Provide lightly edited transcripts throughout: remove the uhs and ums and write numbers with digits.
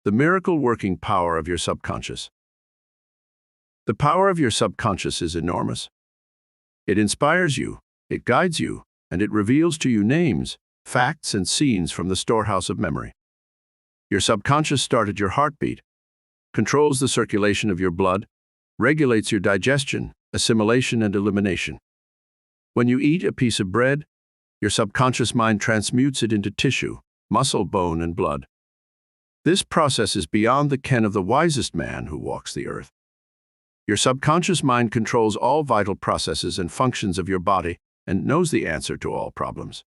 The miracle-working power of your subconscious. The power of your subconscious is enormous. It inspires you, it guides you, and it reveals to you names, facts, and scenes from the storehouse of memory. Your subconscious started your heartbeat, controls the circulation of your blood, regulates your digestion, assimilation, and elimination. When you eat a piece of bread, your subconscious mind transmutes it into tissue, muscle, bone, and blood. This process is beyond the ken of the wisest man who walks the earth. Your subconscious mind controls all vital processes and functions of your body and knows the answer to all problems.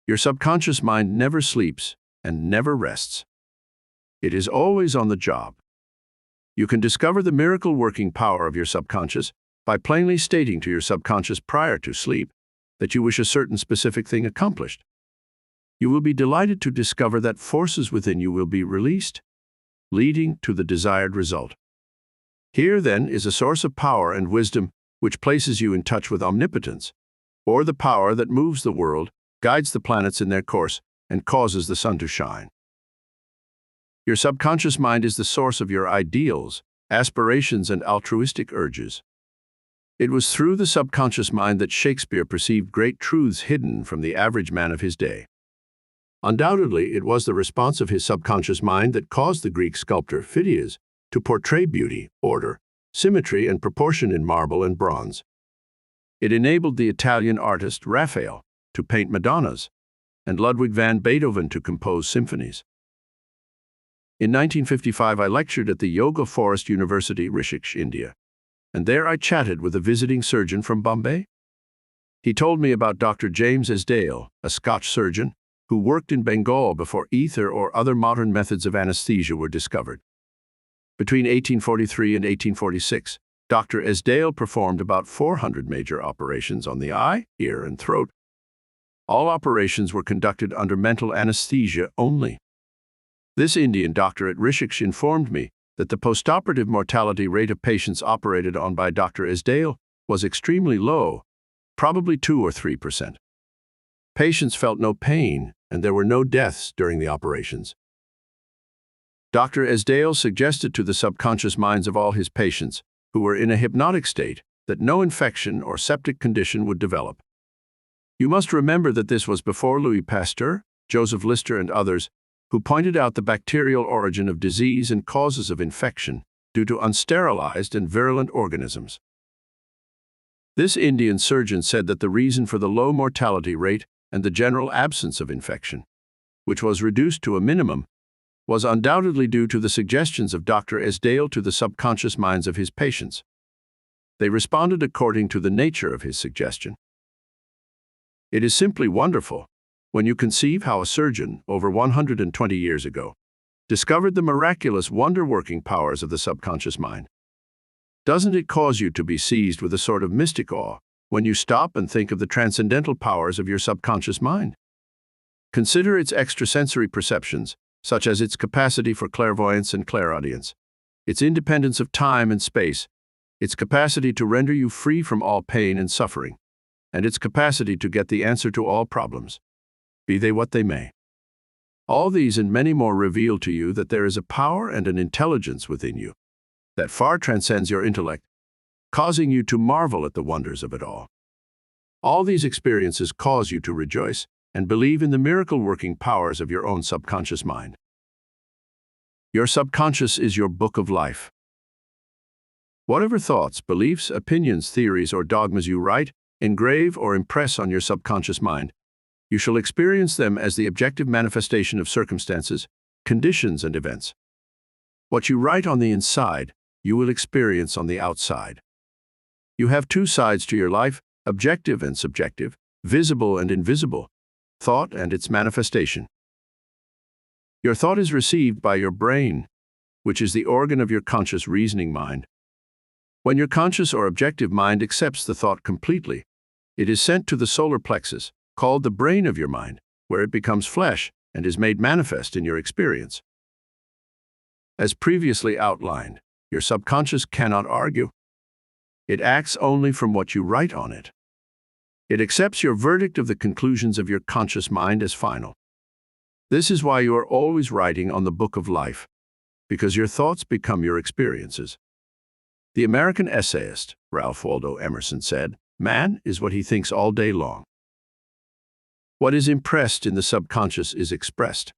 Your subconscious mind never sleeps and never rests. It is always on the job. You can discover the miracle-working power of your subconscious by plainly stating to your subconscious prior to sleep that you wish a certain specific thing accomplished. You will be delighted to discover that forces within you will be released, leading to the desired result. Here, then, is a source of power and wisdom which places you in touch with omnipotence, or the power that moves the world, guides the planets in their course, and causes the sun to shine. Your subconscious mind is the source of your ideals, aspirations, and altruistic urges. It was through the subconscious mind that Shakespeare perceived great truths hidden from the average man of his day. Undoubtedly, it was the response of his subconscious mind that caused the Greek sculptor Phidias to portray beauty, order, symmetry, and proportion in marble and bronze. It enabled the Italian artist Raphael to paint Madonnas, and Ludwig van Beethoven to compose symphonies. In 1955, I lectured at the Yoga Forest University, Rishikesh, India, and there I chatted with a visiting surgeon from Bombay. He told me about Dr. James Esdale, a Scotch surgeon, who worked in Bengal before ether or other modern methods of anesthesia were discovered. Between 1843 and 1846, Dr. Esdale performed about 400 major operations on the eye, ear, and throat. All operations were conducted under mental anesthesia only. This Indian doctor at Rishikesh informed me that the postoperative mortality rate of patients operated on by Dr. Esdale was extremely low, probably 2 or 3%. Patients felt no pain, and there were no deaths during the operations. Dr. Esdale suggested to the subconscious minds of all his patients, who were in a hypnotic state, that no infection or septic condition would develop. You must remember that this was before Louis Pasteur, Joseph Lister, and others, who pointed out the bacterial origin of disease and causes of infection due to unsterilized and virulent organisms. This Indian surgeon said that the reason for the low mortality rate and the general absence of infection, which was reduced to a minimum, was undoubtedly due to the suggestions of Dr. Esdale to the subconscious minds of his patients. They responded according to the nature of his suggestion. It is simply wonderful when you conceive how a surgeon, over 120 years ago, discovered the miraculous wonder-working powers of the subconscious mind. Doesn't it cause you to be seized with a sort of mystic awe when you stop and think of the transcendental powers of your subconscious mind? Consider its extrasensory perceptions, such as its capacity for clairvoyance and clairaudience, its independence of time and space, its capacity to render you free from all pain and suffering, and its capacity to get the answer to all problems, be they what they may. All these and many more reveal to you that there is a power and an intelligence within you that far transcends your intellect, causing you to marvel at the wonders of it all. All these experiences cause you to rejoice and believe in the miracle-working powers of your own subconscious mind. Your subconscious is your book of life. Whatever thoughts, beliefs, opinions, theories, or dogmas you write, engrave, or impress on your subconscious mind, you shall experience them as the objective manifestation of circumstances, conditions, and events. What you write on the inside, you will experience on the outside. You have two sides to your life, objective and subjective, visible and invisible, thought and its manifestation. Your thought is received by your brain, which is the organ of your conscious reasoning mind. When your conscious or objective mind accepts the thought completely, it is sent to the solar plexus, called the brain of your mind, where it becomes flesh and is made manifest in your experience. As previously outlined, your subconscious cannot argue. It acts only from what you write on it. It accepts your verdict of the conclusions of your conscious mind as final. This is why you are always writing on the book of life, because your thoughts become your experiences. The American essayist Ralph Waldo Emerson said, "Man is what he thinks all day long. What is impressed in the subconscious is expressed."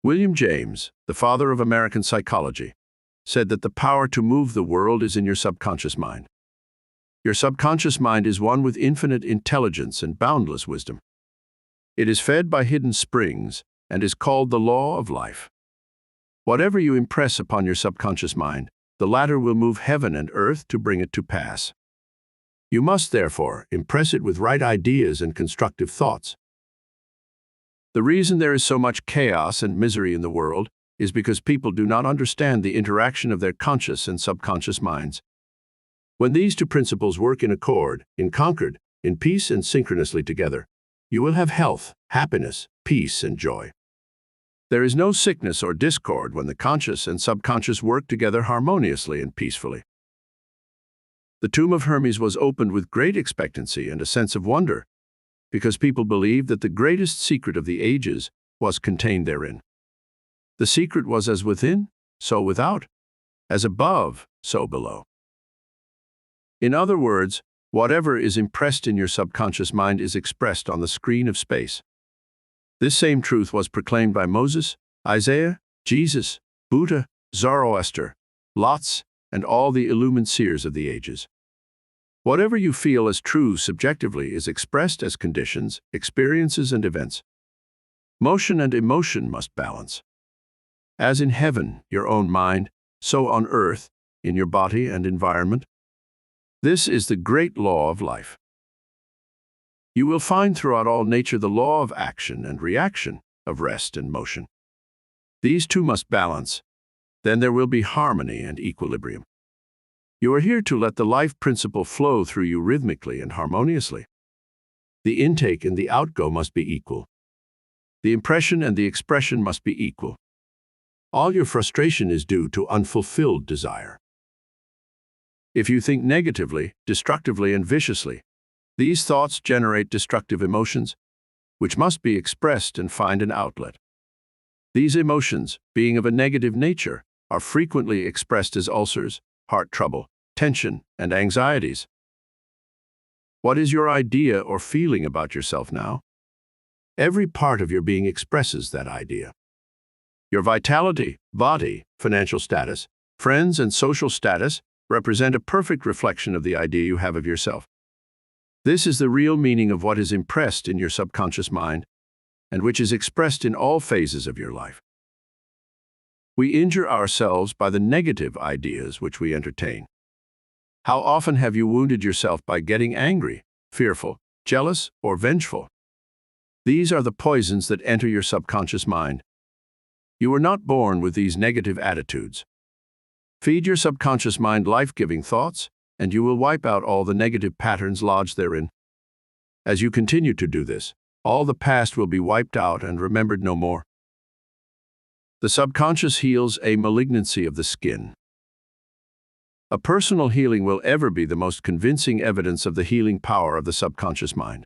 William James, the father of American psychology, said that the power to move the world is in your subconscious mind. Your subconscious mind is one with infinite intelligence and boundless wisdom. It is fed by hidden springs and is called the law of life. Whatever you impress upon your subconscious mind, the latter will move heaven and earth to bring it to pass. You must, therefore, impress it with right ideas and constructive thoughts. The reason there is so much chaos and misery in the world is because people do not understand the interaction of their conscious and subconscious minds. When these two principles work in accord, in concord, in peace and synchronously together, you will have health, happiness, peace, and joy. There is no sickness or discord when the conscious and subconscious work together harmoniously and peacefully. The tomb of Hermes was opened with great expectancy and a sense of wonder, because people believed that the greatest secret of the ages was contained therein. The secret was as within, so without, as above, so below. In other words, whatever is impressed in your subconscious mind is expressed on the screen of space. This same truth was proclaimed by Moses, Isaiah, Jesus, Buddha, Zoroaster, Lotz, and all the illumined seers of the ages. Whatever you feel as true subjectively is expressed as conditions, experiences, and events. Motion and emotion must balance. As in heaven, your own mind, so on earth, in your body and environment. This is the great law of life. You will find throughout all nature the law of action and reaction, of rest and motion. These two must balance. Then there will be harmony and equilibrium. You are here to let the life principle flow through you rhythmically and harmoniously. The intake and the outgo must be equal. The impression and the expression must be equal. All your frustration is due to unfulfilled desire. If you think negatively, destructively, and viciously, these thoughts generate destructive emotions, which must be expressed and find an outlet. These emotions, being of a negative nature, are frequently expressed as ulcers, heart trouble, tension, and anxieties. What is your idea or feeling about yourself now? Every part of your being expresses that idea. Your vitality, body, financial status, friends, and social status represent a perfect reflection of the idea you have of yourself. This is the real meaning of what is impressed in your subconscious mind, and which is expressed in all phases of your life. We injure ourselves by the negative ideas which we entertain. How often have you wounded yourself by getting angry, fearful, jealous, or vengeful? These are the poisons that enter your subconscious mind. You were not born with these negative attitudes. Feed your subconscious mind life-giving thoughts, and you will wipe out all the negative patterns lodged therein. As you continue to do this, all the past will be wiped out and remembered no more. The subconscious heals a malignancy of the skin. A personal healing will ever be the most convincing evidence of the healing power of the subconscious mind.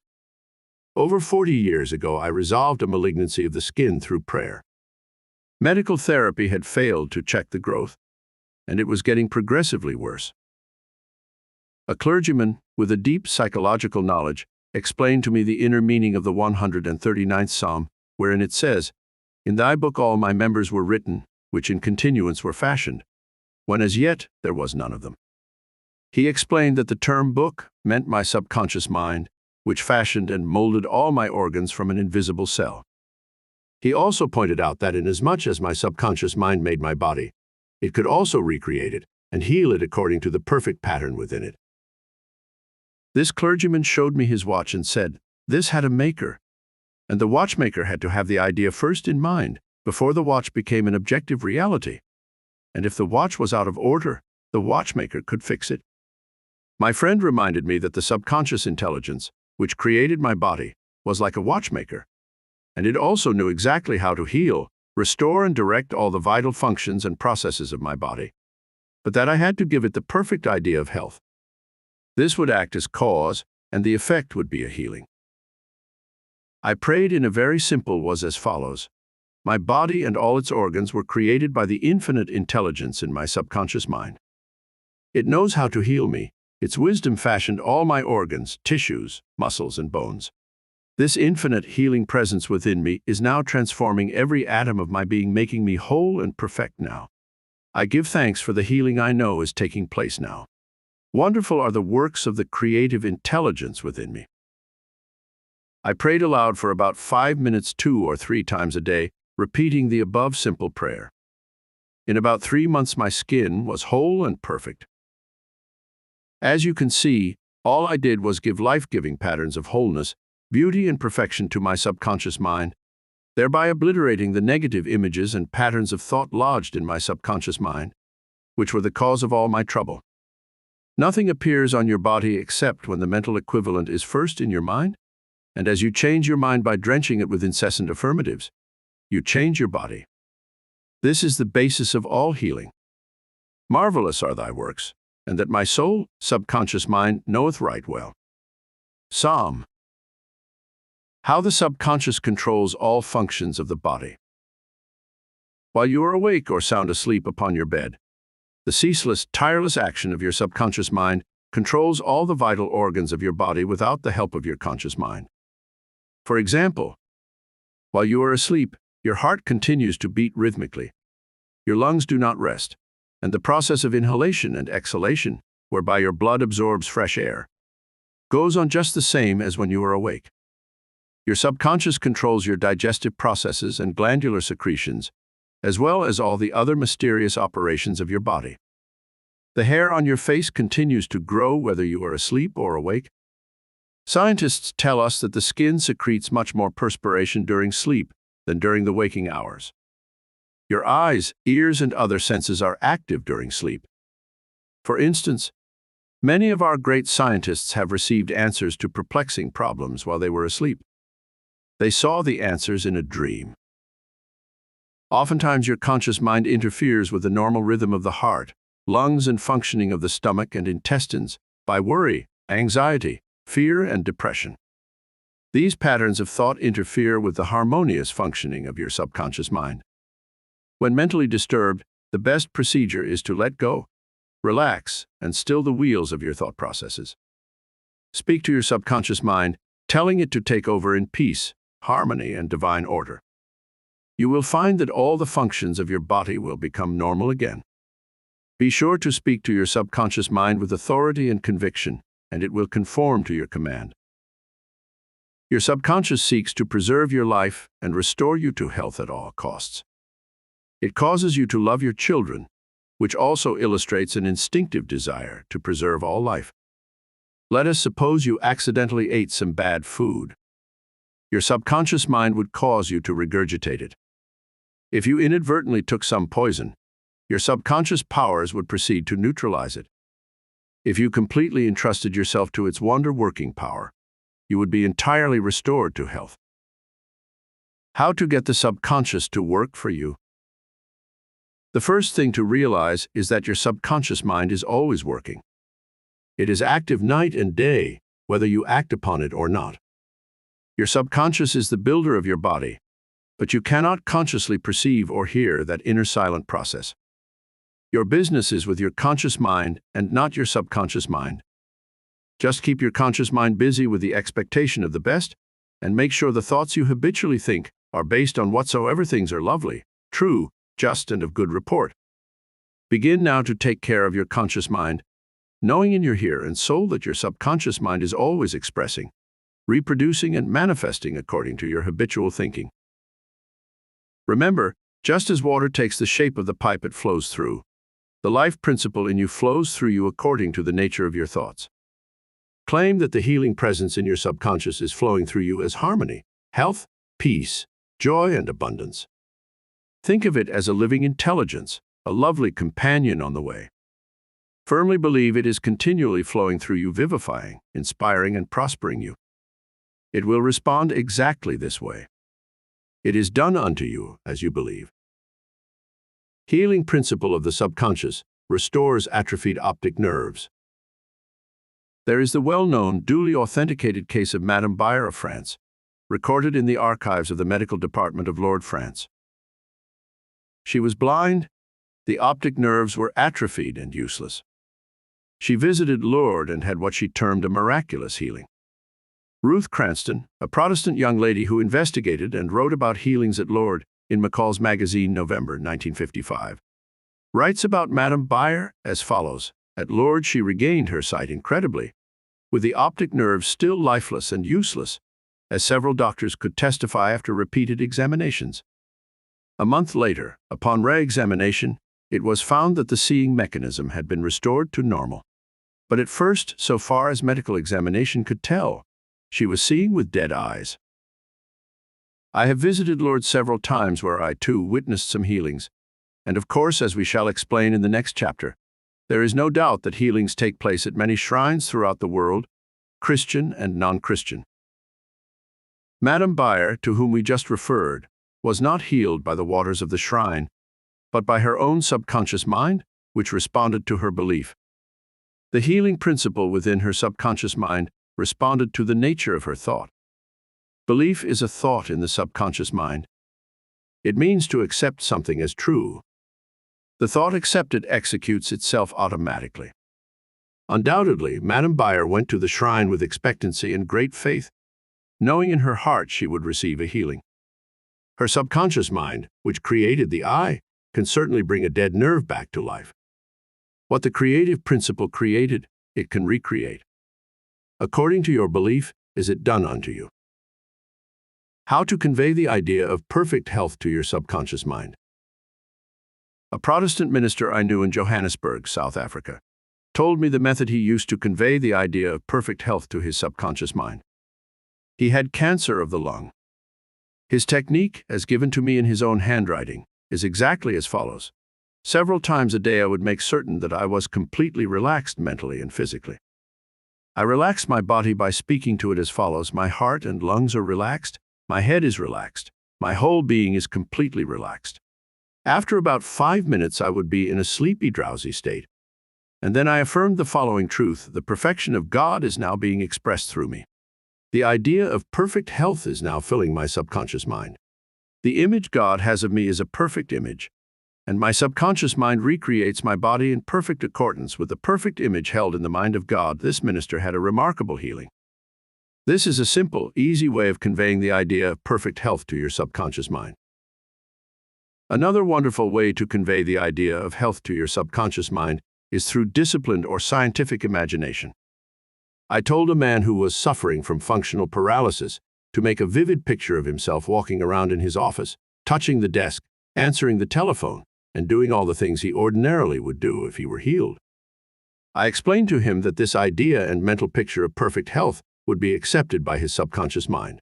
Over 40 years ago, I resolved a malignancy of the skin through prayer. Medical therapy had failed to check the growth, and it was getting progressively worse. A clergyman with a deep psychological knowledge explained to me the inner meaning of the 139th Psalm, wherein it says, "In thy book all my members were written, which in continuance were fashioned, when as yet there was none of them." He explained that the term book meant my subconscious mind, which fashioned and molded all my organs from an invisible cell. He also pointed out that inasmuch as my subconscious mind made my body, it could also recreate it and heal it according to the perfect pattern within it. This clergyman showed me his watch and said, "This had a maker," and the watchmaker had to have the idea first in mind before the watch became an objective reality. And if the watch was out of order, the watchmaker could fix it. My friend reminded me that the subconscious intelligence, which created my body, was like a watchmaker, and it also knew exactly how to heal, restore, and direct all the vital functions and processes of my body, but that I had to give it the perfect idea of health. This would act as cause, and the effect would be a healing. I prayed in a very simple was as follows. My body and all its organs were created by the infinite intelligence in my subconscious mind. It knows how to heal me. Its wisdom fashioned all my organs, tissues, muscles, and bones. This infinite healing presence within me is now transforming every atom of my being, making me whole and perfect now. I give thanks for the healing I know is taking place now. Wonderful are the works of the creative intelligence within me. I prayed aloud for about 5 minutes 2 or 3 times a day, repeating the above simple prayer. In about 3 months my skin was whole and perfect. As you can see, all I did was give life-giving patterns of wholeness, beauty and perfection to my subconscious mind, thereby obliterating the negative images and patterns of thought lodged in my subconscious mind, which were the cause of all my trouble. Nothing appears on your body except when the mental equivalent is first in your mind, and as you change your mind by drenching it with incessant affirmatives, you change your body. This is the basis of all healing. Marvelous are thy works, and that my soul, subconscious mind, knoweth right well. Psalm. How the subconscious controls all functions of the body. While you are awake or sound asleep upon your bed, the ceaseless, tireless action of your subconscious mind controls all the vital organs of your body without the help of your conscious mind. For example, while you are asleep, your heart continues to beat rhythmically. Your lungs do not rest, and the process of inhalation and exhalation, whereby your blood absorbs fresh air, goes on just the same as when you are awake. Your subconscious controls your digestive processes and glandular secretions, as well as all the other mysterious operations of your body. The hair on your face continues to grow whether you are asleep or awake. Scientists tell us that the skin secretes much more perspiration during sleep than during the waking hours. Your eyes, ears, and other senses are active during sleep. For instance, many of our great scientists have received answers to perplexing problems while they were asleep. They saw the answers in a dream. Oftentimes, your conscious mind interferes with the normal rhythm of the heart, lungs, and functioning of the stomach and intestines by worry, anxiety, fear, and depression. These patterns of thought interfere with the harmonious functioning of your subconscious mind. When mentally disturbed, the best procedure is to let go, relax, and still the wheels of your thought processes. Speak to your subconscious mind, telling it to take over in peace, harmony, and divine order. You will find that all the functions of your body will become normal again. Be sure to speak to your subconscious mind with authority and conviction, and it will conform to your command. Your subconscious seeks to preserve your life and restore you to health at all costs. It causes you to love your children, which also illustrates an instinctive desire to preserve all life. Let us suppose you accidentally ate some bad food. Your subconscious mind would cause you to regurgitate it. If you inadvertently took some poison, your subconscious powers would proceed to neutralize it. If you completely entrusted yourself to its wonder-working power, you would be entirely restored to health. How to get the subconscious to work for you? The first thing to realize is that your subconscious mind is always working. It is active night and day, whether you act upon it or not. Your subconscious is the builder of your body, but you cannot consciously perceive or hear that inner silent process. Your business is with your conscious mind and not your subconscious mind. Just keep your conscious mind busy with the expectation of the best, and make sure the thoughts you habitually think are based on whatsoever things are lovely, true, just, and of good report. Begin now to take care of your conscious mind, knowing in your heart and soul that your subconscious mind is always expressing, reproducing, and manifesting according to your habitual thinking. Remember, just as water takes the shape of the pipe it flows through, the life principle in you flows through you according to the nature of your thoughts. Claim that the healing presence in your subconscious is flowing through you as harmony, health, peace, joy, and abundance. Think of it as a living intelligence, a lovely companion on the way. Firmly believe it is continually flowing through you, vivifying, inspiring, and prospering you. It will respond exactly this way. It is done unto you as you believe. Healing principle of the subconscious restores atrophied optic nerves. There is the well-known, duly authenticated case of Madame Bayer of France, recorded in the archives of the medical department of Lord France. She was blind, the optic nerves were atrophied and useless. She visited Lourdes and had what she termed a miraculous healing. Ruth Cranston, a Protestant young lady who investigated and wrote about healings at Lourdes in McCall's magazine, November 1955, writes about Madame Bayer as follows. At Lourdes she regained her sight incredibly, with the optic nerves still lifeless and useless, as several doctors could testify after repeated examinations. A month later, upon re-examination, it was found that the seeing mechanism had been restored to normal. But at first, so far as medical examination could tell, she was seeing with dead eyes. I have visited Lourdes several times where I, too, witnessed some healings. And of course, as we shall explain in the next chapter, there is no doubt that healings take place at many shrines throughout the world, Christian and non-Christian. Madame Bayer, to whom we just referred, was not healed by the waters of the shrine, but by her own subconscious mind, which responded to her belief. The healing principle within her subconscious mind responded to the nature of her thought. Belief is a thought in the subconscious mind. It means to accept something as true. The thought accepted executes itself automatically. Undoubtedly, Madame Bayer went to the shrine with expectancy and great faith, knowing in her heart she would receive a healing. Her subconscious mind, which created the eye, can certainly bring a dead nerve back to life. What the creative principle created, it can recreate. According to your belief, is it done unto you. How to convey the idea of perfect health to your subconscious mind. A Protestant minister I knew in Johannesburg, South Africa, told me the method he used to convey the idea of perfect health to his subconscious mind. He had cancer of the lung. His technique, as given to me in his own handwriting, is exactly as follows. Several times a day I would make certain that I was completely relaxed mentally and physically. I relax my body by speaking to it as follows. My heart and lungs are relaxed, my head is relaxed, my whole being is completely relaxed. After about 5 minutes I would be in a sleepy, drowsy state. And then I affirmed the following truth: the perfection of God is now being expressed through me. The idea of perfect health is now filling my subconscious mind. The image God has of me is a perfect image, and my subconscious mind recreates my body in perfect accordance with the perfect image held in the mind of God. This minister had a remarkable healing. This is a simple, easy way of conveying the idea of perfect health to your subconscious mind. Another wonderful way to convey the idea of health to your subconscious mind is through disciplined or scientific imagination. I told a man who was suffering from functional paralysis to make a vivid picture of himself walking around in his office, touching the desk, answering the telephone, and doing all the things he ordinarily would do if he were healed. I explained to him that this idea and mental picture of perfect health would be accepted by his subconscious mind.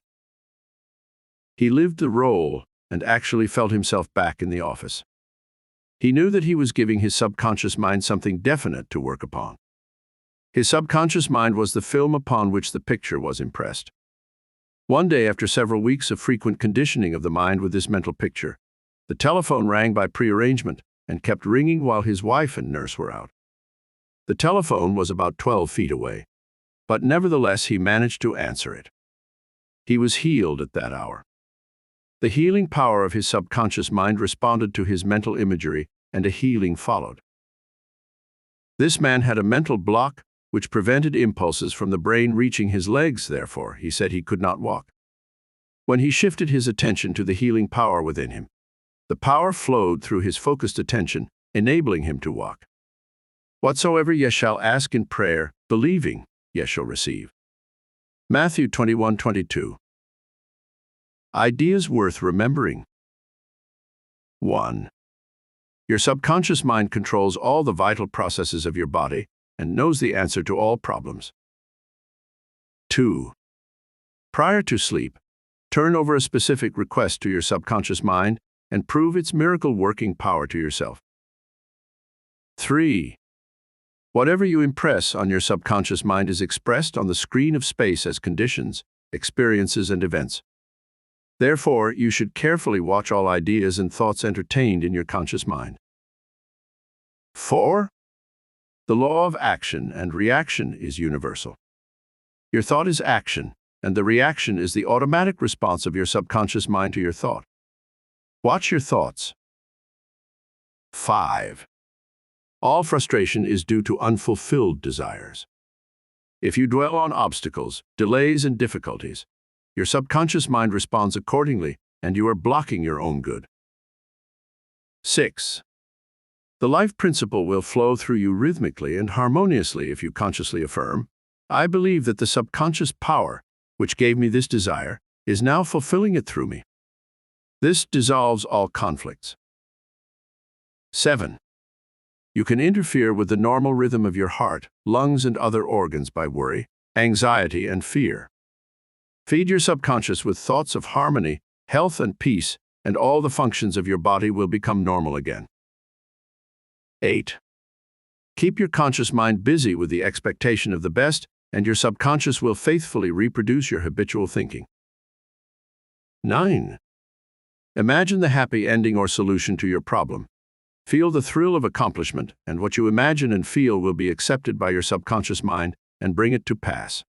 He lived the role and actually felt himself back in the office. He knew that he was giving his subconscious mind something definite to work upon. His subconscious mind was the film upon which the picture was impressed. One day, after several weeks of frequent conditioning of the mind with this mental picture, the telephone rang by prearrangement and kept ringing while his wife and nurse were out. The telephone was about 12 feet away, but nevertheless he managed to answer it. He was healed at that hour. The healing power of his subconscious mind responded to his mental imagery, and a healing followed. This man had a mental block which prevented impulses from the brain reaching his legs. Therefore, he said he could not walk. When he shifted his attention to the healing power within him, the power flowed through his focused attention, enabling him to walk. Whatsoever ye shall ask in prayer, believing, ye shall receive. Matthew 21:22. Ideas worth remembering. 1. Your subconscious mind controls all the vital processes of your body and knows the answer to all problems. 2. Prior to sleep, turn over a specific request to your subconscious mind and prove its miracle-working power to yourself. 3. Whatever you impress on your subconscious mind is expressed on the screen of space as conditions, experiences, and events. Therefore, you should carefully watch all ideas and thoughts entertained in your conscious mind. 4. The law of action and reaction is universal. Your thought is action, and the reaction is the automatic response of your subconscious mind to your thought. Watch your thoughts. 5. All frustration is due to unfulfilled desires. If you dwell on obstacles, delays, and difficulties, your subconscious mind responds accordingly, and you are blocking your own good. 6. The life principle will flow through you rhythmically and harmoniously if you consciously affirm, "I believe that the subconscious power, which gave me this desire, is now fulfilling it through me." This dissolves all conflicts. 7. You can interfere with the normal rhythm of your heart, lungs, and other organs by worry, anxiety, and fear. Feed your subconscious with thoughts of harmony, health, and peace, and all the functions of your body will become normal again. 8. Keep your conscious mind busy with the expectation of the best, and your subconscious will faithfully reproduce your habitual thinking. 9. Imagine the happy ending or solution to your problem. Feel the thrill of accomplishment, and what you imagine and feel will be accepted by your subconscious mind and bring it to pass.